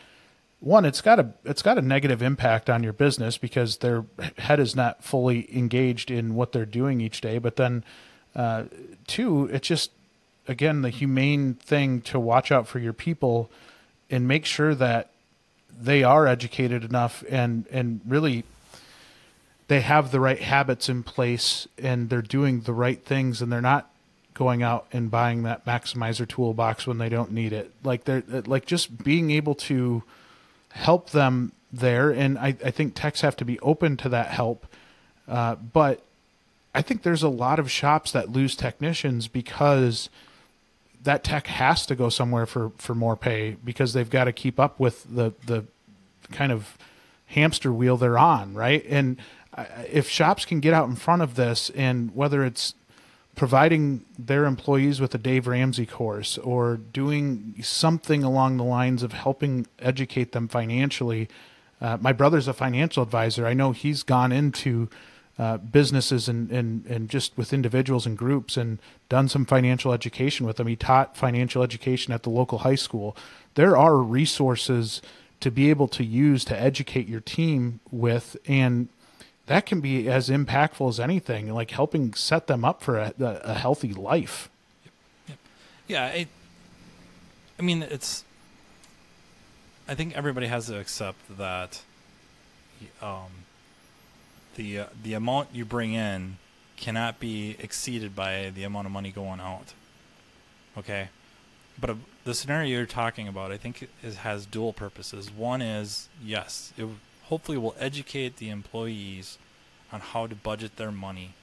One, it's got a negative impact on your business because their head is not fully engaged in what they're doing each day. But then, two, it's just, again, the humane thing to watch out for your people and make sure that they are educated enough and really they have the right habits in place and they're doing the right things and they're not going out and buying that maximizer toolbox when they don't need it. Like they're like just being able to help them there. And I think techs have to be open to that help. But I think there's a lot of shops that lose technicians because that tech has to go somewhere for more pay because they've got to keep up with the kind of hamster wheel they're on. Right. And if shops can get out in front of this, and whether it's providing their employees with a Dave Ramsey course or doing something along the lines of helping educate them financially. My brother's a financial advisor. I know he's gone into businesses and just with individuals and groups and done some financial education with them. He taught financial education at the local high school. There are resources to be able to use to educate your team with, and that can be as impactful as anything, like helping set them up for a healthy life. Yep. Yeah. I mean, I think everybody has to accept that the amount you bring in cannot be exceeded by the amount of money going out. Okay. But the scenario you're talking about, I think has dual purposes. One is, yes, it hopefully will educate the employees on how to budget their money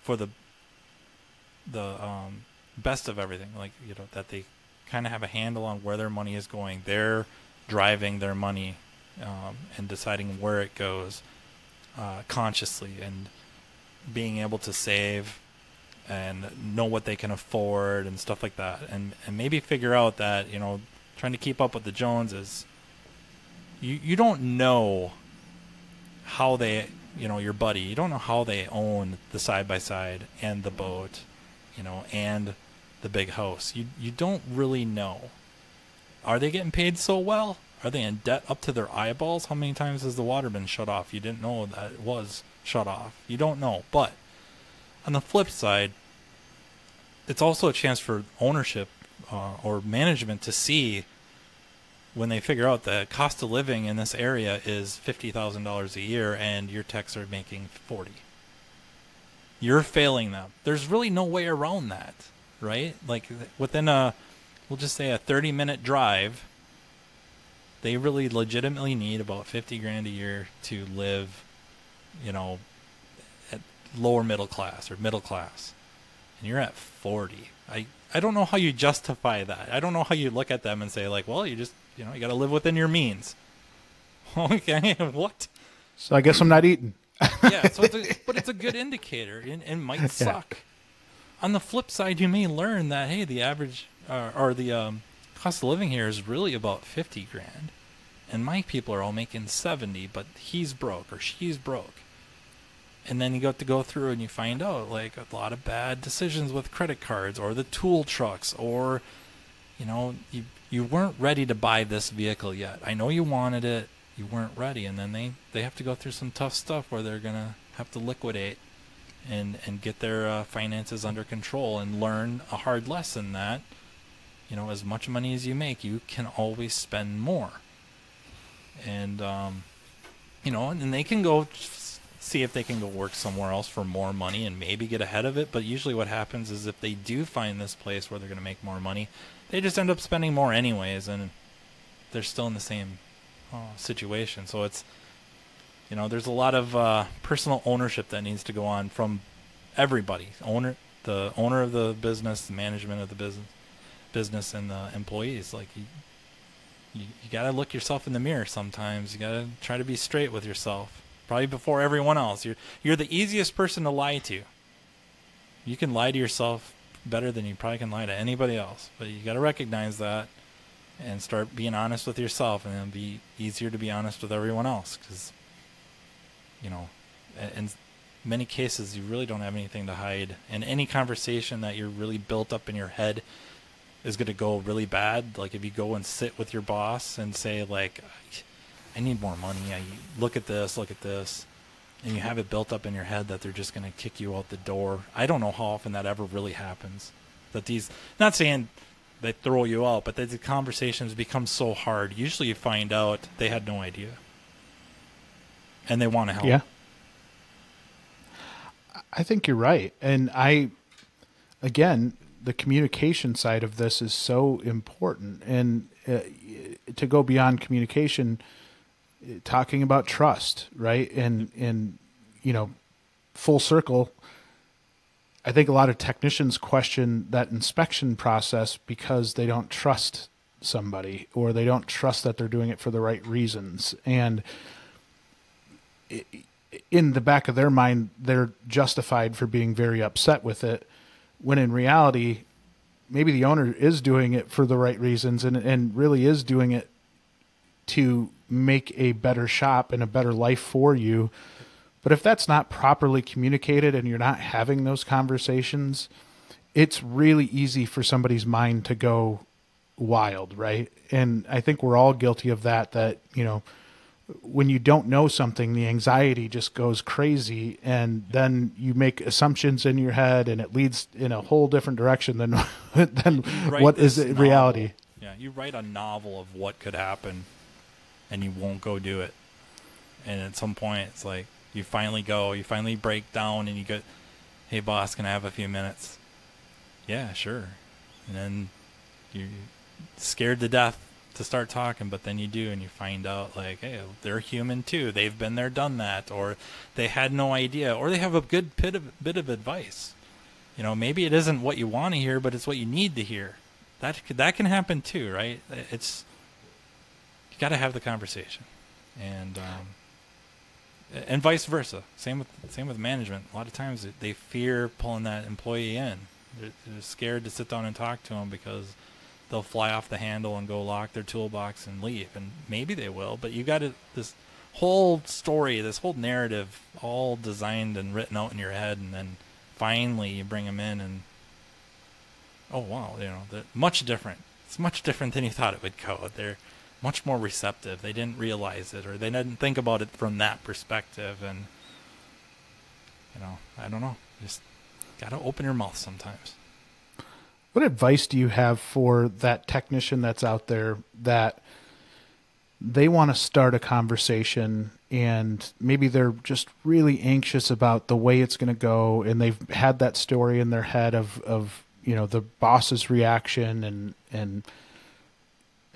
for the best of everything. Like, that they kind of have a handle on where their money is going. They're driving their money and deciding where it goes consciously, and being able to save and know what they can afford and stuff like that. And maybe figure out that, trying to keep up with the Joneses, you don't know how they, your buddy, you don't know how they own the side-by-side and the boat, and the big house. You don't really know. Are they getting paid so well? Are they in debt up to their eyeballs? How many times has the water been shut off? You didn't know that it was shut off. You don't know. But on the flip side, it's also a chance for ownership or management to see, when they figure out the cost of living in this area is $50,000 a year and your techs are making 40. You're failing them. There's really no way around that, right? Like within we'll just say a 30-minute drive, they really legitimately need about $50,000 a year to live, at lower middle class or middle class. and you're at 40. I don't know how you justify that. I don't know how you look at them and say like, well, you just, you got to live within your means. Okay, what? So I guess I'm not eating. Yeah, so but it's a good indicator and might suck. On the flip side, you may learn that, hey, the average or the cost of living here is really about 50 grand. And my people are all making 70, but he's broke or she's broke. And then you got to go through and you find out like a lot of bad decisions with credit cards or the tool trucks, or you weren't ready to buy this vehicle yet. I know you wanted it, you weren't ready, and then they have to go through some tough stuff where they're gonna have to liquidate and get their finances under control and learn a hard lesson that as much money as you make, you can always spend more. And and they can go see if they can go work somewhere else for more money and maybe get ahead of it. But usually what happens is if they do find this place where they're going to make more money, they just end up spending more anyways, and they're still in the same situation. So it's, there's a lot of personal ownership that needs to go on from everybody. The owner of the business, the management of the business and the employees. Like you got to look yourself in the mirror sometimes. You got to try to be straight with yourself. Probably before everyone else. You're the easiest person to lie to. You can lie to yourself better than you probably can lie to anybody else. But you got to recognize that and start being honest with yourself, and it'll be easier to be honest with everyone else. Because, in many cases, you really don't have anything to hide. And any conversation that you're really built up in your head is going to go really bad. Like if you go and sit with your boss and say, like, I need more money. Look at this, and you have it built up in your head that they're just going to kick you out the door. I don't know how often that ever really happens. That not saying they throw you out, but that the conversations become so hard. Usually you find out they had no idea, and they want to help. Yeah, I think you're right. And again, the communication side of this is so important. And to go beyond communication, talking about trust, right? And full circle, I think a lot of technicians question that inspection process because they don't trust somebody, or they don't trust that they're doing it for the right reasons. And in the back of their mind, they're justified for being very upset with it, when in reality, maybe the owner is doing it for the right reasons and really is doing it to make a better shop and a better life for you. But if that's not properly communicated and you're not having those conversations, it's really easy for somebody's mind to go wild, right? And I think we're all guilty of that, when you don't know something, the anxiety just goes crazy, and then you make assumptions in your head, and it leads in a whole different direction than what is reality. Yeah, you write a novel of what could happen, and you won't go do it. And at some point, it's like you finally break down, and you go, "Hey, boss, can I have a few minutes?" Yeah, sure. And then you're scared to death to start talking, but then you do, and you find out, like, hey, they're human too. They've been there, done that, or they had no idea, or they have a good bit of advice. Maybe it isn't what you want to hear, but it's what you need to hear. That can happen too, right? It's, you got to have the conversation, and vice versa. Same with management. A lot of times they fear pulling that employee in. They're scared to sit down and talk to them because they'll fly off the handle and go lock their toolbox and leave. And maybe they will, but you got this whole story, this whole narrative, all designed and written out in your head, and then finally you bring them in, and oh wow, they're much different. It's much different than you thought it would go. They're much more receptive. They didn't realize it, or they didn't think about it from that perspective, and I don't know. Just gotta open your mouth sometimes. What advice do you have for that technician that's out there that they want to start a conversation, and maybe they're just really anxious about the way it's going to go, and they've had that story in their head of the boss's reaction and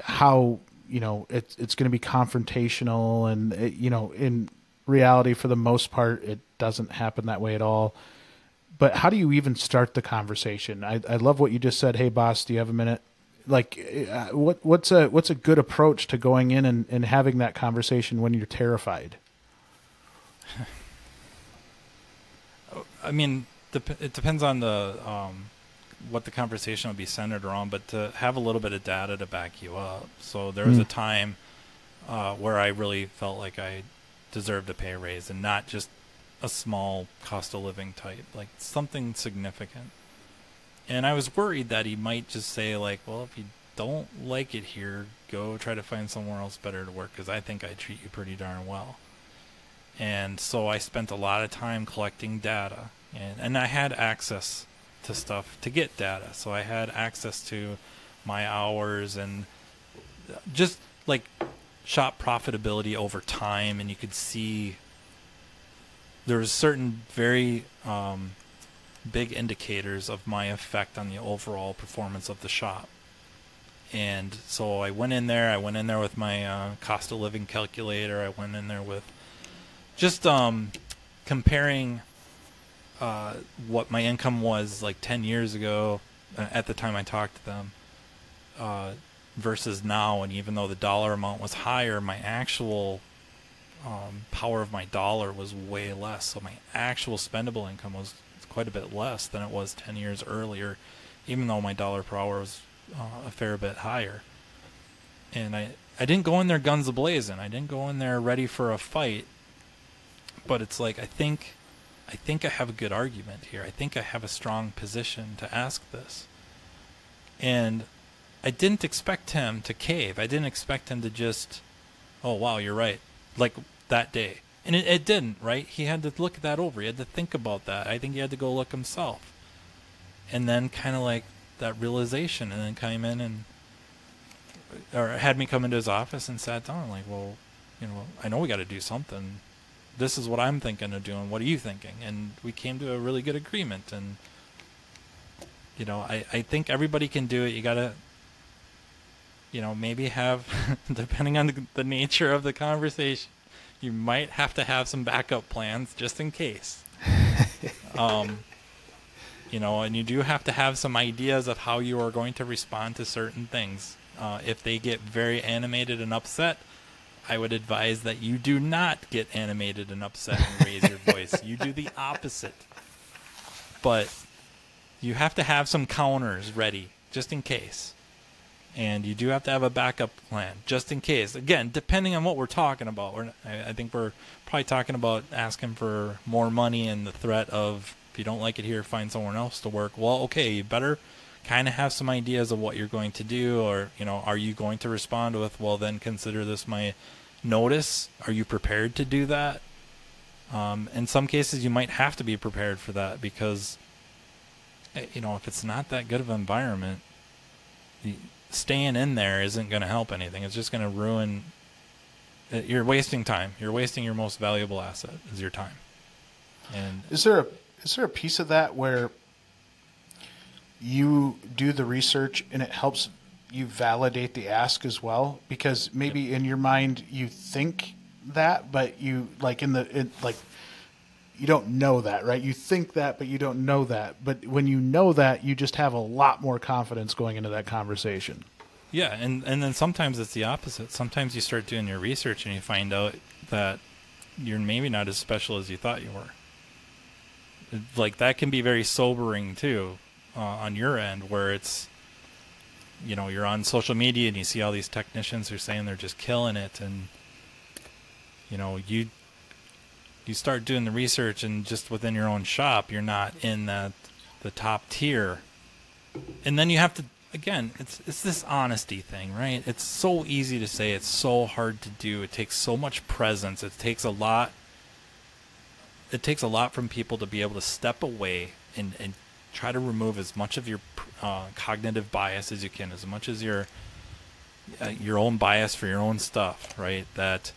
how it's going to be confrontational, and in reality, for the most part, it doesn't happen that way at all. but how do you even start the conversation? I love what you just said. Hey, boss, do you have a minute? Like, what's a good approach to going in and having that conversation when you're terrified? I mean, it depends on the what the conversation would be centered around, but to have a little bit of data to back you up. So there was a time where I really felt like I deserved a pay raise, and not just a small cost of living type, like something significant. And I was worried that he might just say, like, well, if you don't like it here, go try to find somewhere else better to work, because I think I treat you pretty darn well. And so I spent a lot of time collecting data, and I had access to stuff to get data. So I had access to my hours and just like shop profitability over time, and you could see there was certain very big indicators of my effect on the overall performance of the shop. And so I went in there with my cost of living calculator. I went in there with just comparing what my income was like 10 years ago at the time I talked to them versus now. And even though the dollar amount was higher, my actual power of my dollar was way less. So my actual spendable income was quite a bit less than it was 10 years earlier, even though my dollar per hour was a fair bit higher. And I didn't go in there guns a-blazing. I didn't go in there ready for a fight. But it's like, I think I have a good argument here. I think I have a strong position to ask this. And I didn't expect him to cave. I didn't expect him to just, oh, wow, you're right, like that day. And it didn't, right? He had to look that over. He had to think about that. I think he had to go look himself. And then kind of like that realization, and then came in or had me come into his office and sat down, like, well, you know, I know we got to do something. This is what I'm thinking of doing. What are you thinking? And we came to a really good agreement. And, you know, I think everybody can do it. You got to, you know, maybe have, depending on the nature of the conversation, you might have to have some backup plans just in case. You know, and you do have to have some ideas of how you are going to respond to certain things. If they get very animated and upset, I would advise that you do not get animated and upset and raise your voice. You do the opposite. But you have to have some counters ready, just in case. And you do have to have a backup plan, just in case. Again, depending on what we're talking about. I think we're probably talking about asking for more money and the threat of, if you don't like it here, find someone else to work. Well, okay, you better kind of have some ideas of what you're going to do. Or, you know, are you going to respond with, well, then consider this my notice? Are you prepared to do that? In some cases, you might have to be prepared for that, because, you know, if it's not that good of an environment, staying in there isn't going to help anything. It's just going to ruin. You're wasting time. You're wasting your most valuable asset, is your time. And is there a piece of that where you do the research and it helps you validate the ask as well? Because maybe in your mind you think that, but you like you don't know that, right? You think that, but you don't know that. But when you know that, you just have a lot more confidence going into that conversation. Yeah, and then sometimes it's the opposite. Sometimes you start doing your research and you find out that you're maybe not as special as you thought you were. Like, that can be very sobering too, on your end, where it's, you know, you're on social media and you see all these technicians who are saying they're just killing it, and, you know, you start doing the research, and just within your own shop, you're not in the top tier. And then you have to, again, it's this honesty thing, right? It's so easy to say, it's so hard to do. It takes so much presence. It takes a lot from people to be able to step away and try to remove as much of your cognitive bias as you can, as much as your own bias for your own stuff, right? That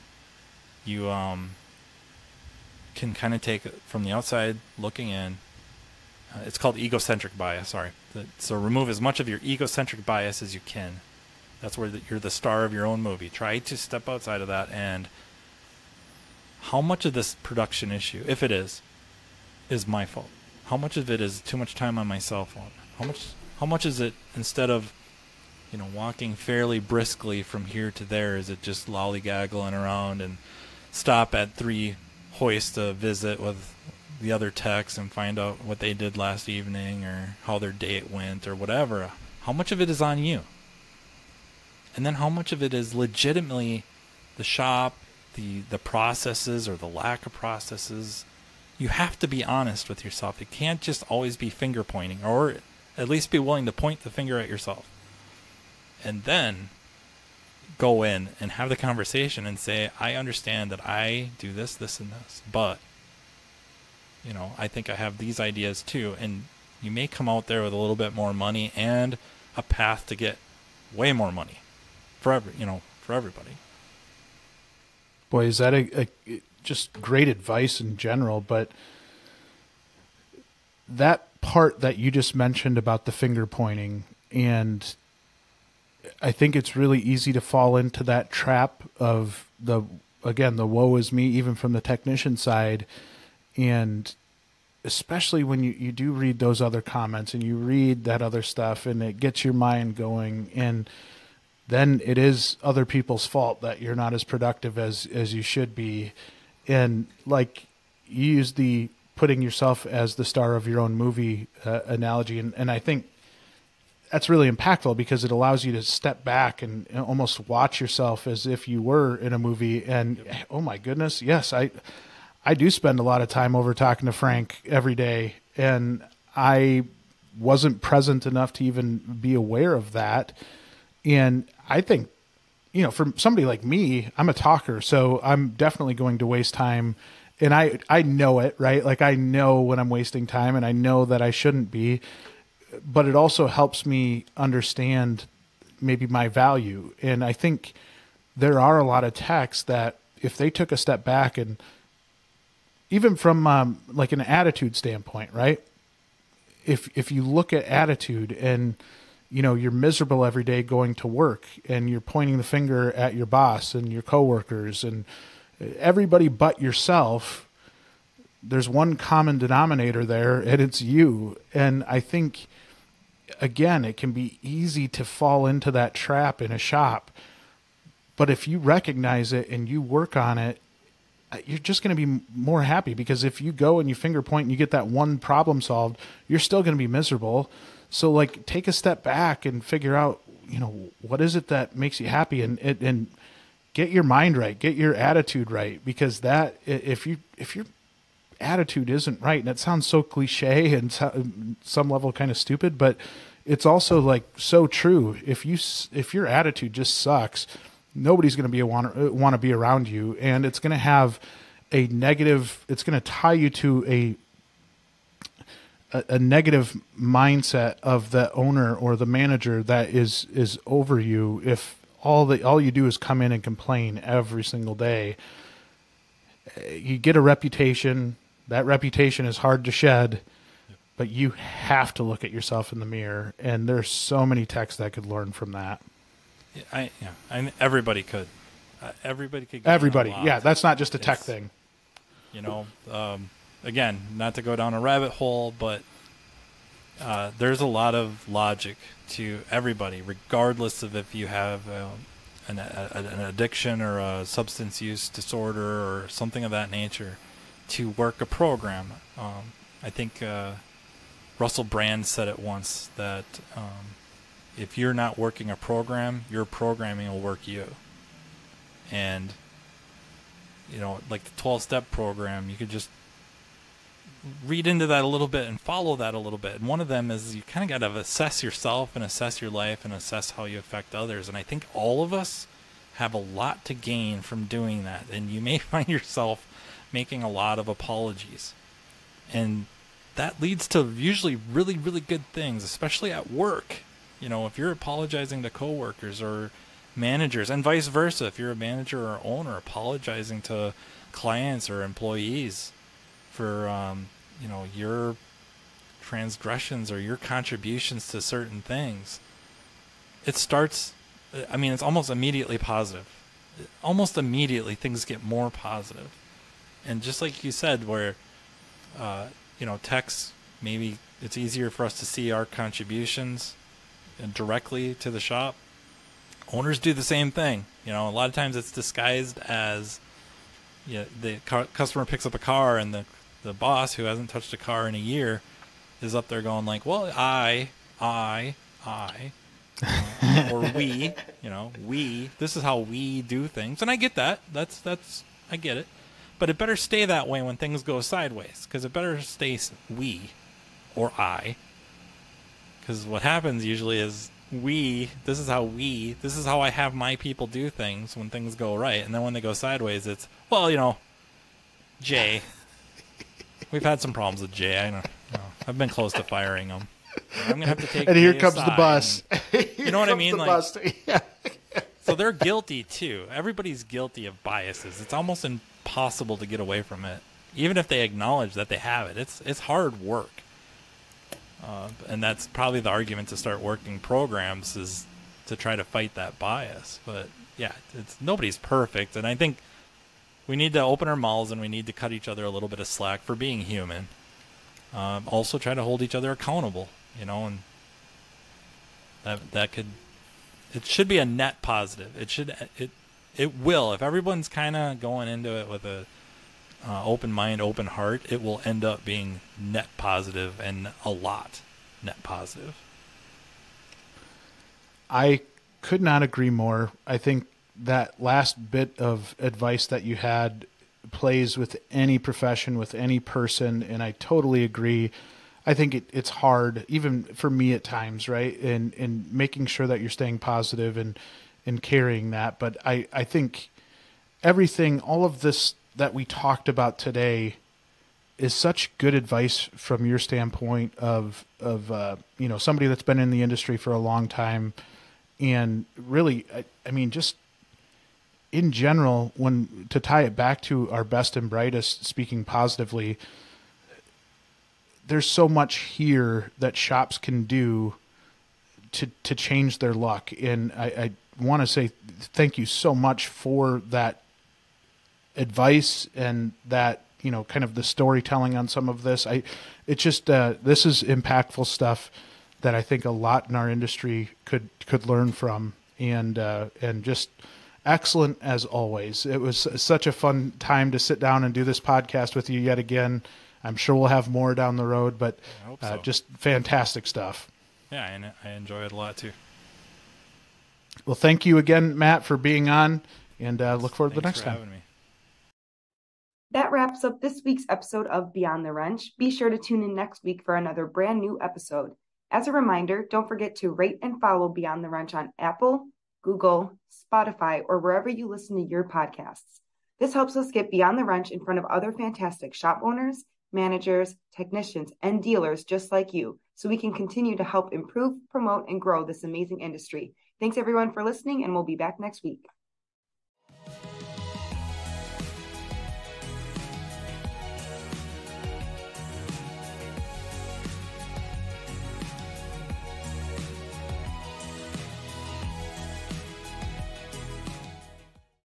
you can kind of take from the outside looking in. It's called egocentric bias, sorry. So remove as much of your egocentric bias as you can. That's where you're the star of your own movie. Try to step outside of that, and how much of this production issue, if it is my fault? how much of it is too much time on my cell phone? How much is it, instead of, walking fairly briskly from here to there, is it just lollygaggling around and stop at 3 hoists to visit with the other techs and find out what they did last evening or how their date went or whatever? How much of it is on you? And then how much of it is legitimately the shop, the processes or the lack of processes? You have to be honest with yourself. It can't just always be finger pointing, or at least be willing to point the finger at yourself. And then go in and have the conversation and say, I understand that I do this, this, and this, but, I think I have these ideas too. And you may come out there with a little bit more money and a path to get way more money for everybody. Boy, is that a just great advice in general, but that part that you just mentioned about the finger pointing, and I think it's really easy to fall into that trap of the woe is me, even from the technician side. And especially when you do read those other comments and you read that other stuff, and it gets your mind going, and then it is other people's fault that you're not as productive as you should be. And like you use the putting yourself as the star of your own movie analogy. And I think that's really impactful, because it allows you to step back and almost watch yourself as if you were in a movie. And oh my goodness, yes, I do spend a lot of time over talking to Frank every day, and I wasn't present enough to even be aware of that. And I think, for somebody like me, I'm a talker, so I'm definitely going to waste time. And I know it, right? Like, I know when I'm wasting time, and I know that I shouldn't be, but it also helps me understand maybe my value. And I think there are a lot of techs that, if they took a step back, and even from like an attitude standpoint, right? If you look at attitude, and you're miserable every day going to work, and you're pointing the finger at your boss and your coworkers and everybody but yourself, there's one common denominator there, and it's you. And I think, again, it can be easy to fall into that trap in a shop. But if you recognize it and you work on it, you're just going to be more happy, because if you go and you finger point and you get that one problem solved, you're still going to be miserable. So like, take a step back and figure out, what is it that makes you happy, and get your mind right, get your attitude right, because that, if your attitude isn't right, and it sounds so cliche and some level kind of stupid, but it's also like so true. If your attitude just sucks, nobody's going to want to be around you, and it's going to have a negative. It's going to tie you to a negative mindset of the owner or the manager that is over you. If all you do is come in and complain every single day, you get a reputation. That reputation is hard to shed, but you have to look at yourself in the mirror. And there's so many techs that could learn from that. Everybody could. Everybody could. Everybody, yeah. That's not just a tech thing. Again, not to go down a rabbit hole, but there's a lot of logic to everybody, regardless of if you have an addiction or a substance use disorder or something of that nature, to work a program. I think Russell Brand said it once, that if you're not working a program, your programming will work you. And, like the 12-step program, you could just read into that a little bit and follow that a little bit. And one of them is, you kind of got to assess yourself and assess your life and assess how you affect others. And I think all of us have a lot to gain from doing that. And you may find yourself making a lot of apologies. And that leads to usually really, really good things, especially at work. If you're apologizing to coworkers or managers, and vice versa, if you're a manager or owner apologizing to clients or employees for your transgressions or your contributions to certain things, it's almost immediately positive. Almost immediately things get more positive. And just like you said, where techs maybe it's easier for us to see our contributions directly to the shop. Owners do the same thing. A lot of times it's disguised as the customer picks up a car, and the boss, who hasn't touched a car in a year, is up there going like, well, I or we, this is how we do things. And I get that. I get it. But it better stay that way when things go sideways, because it better stay we or I. Because what happens usually is this is how I have my people do things when things go right. And then when they go sideways, it's, well, Jay. We've had some problems with Jay. I know. I've been close to firing him. I'm going to have to take and here Jay comes the bus. You know what I mean? Bus. Yeah. So they're guilty too. Everybody's guilty of biases. It's almost impossible to get away from it. Even if they acknowledge that they have it, it's hard work. And that's probably the argument to start working programs, is to try to fight that bias. But yeah, nobody's perfect. And I think we need to open our mouths, and we need to cut each other a little bit of slack for being human. Also try to hold each other accountable, and it should be a net positive. It will, if everyone's kind of going into it with a open mind, open heart, it will end up being net positive, and a lot net positive. I could not agree more. I think that last bit of advice that you had plays with any profession, with any person, and I totally agree. I think it's hard, even for me at times, right? And making sure that you're staying positive and carrying that. But I think everything, all of this that we talked about today, is such good advice from your standpoint of somebody that's been in the industry for a long time. And really, I mean, just in general, to tie it back to our best and brightest, speaking positively, there's so much here that shops can do to change their luck. And I want to say thank you so much for that advice and that, kind of the storytelling on some of this. This is impactful stuff that I think a lot in our industry could learn from, and just excellent as always. It was such a fun time to sit down and do this podcast with you yet again. I'm sure we'll have more down the road, but I hope so. Just fantastic stuff. Yeah, and I enjoy it a lot too. Well, thank you again, Matt, for being on, and look forward to the next time. Having me. That wraps up this week's episode of Beyond the Wrench. Be sure to tune in next week for another brand new episode. As a reminder, don't forget to rate and follow Beyond the Wrench on Apple, Google, Spotify, or wherever you listen to your podcasts. This helps us get Beyond the Wrench in front of other fantastic shop owners, managers, technicians, and dealers just like you, so we can continue to help improve, promote, and grow this amazing industry. Thanks everyone for listening, and we'll be back next week.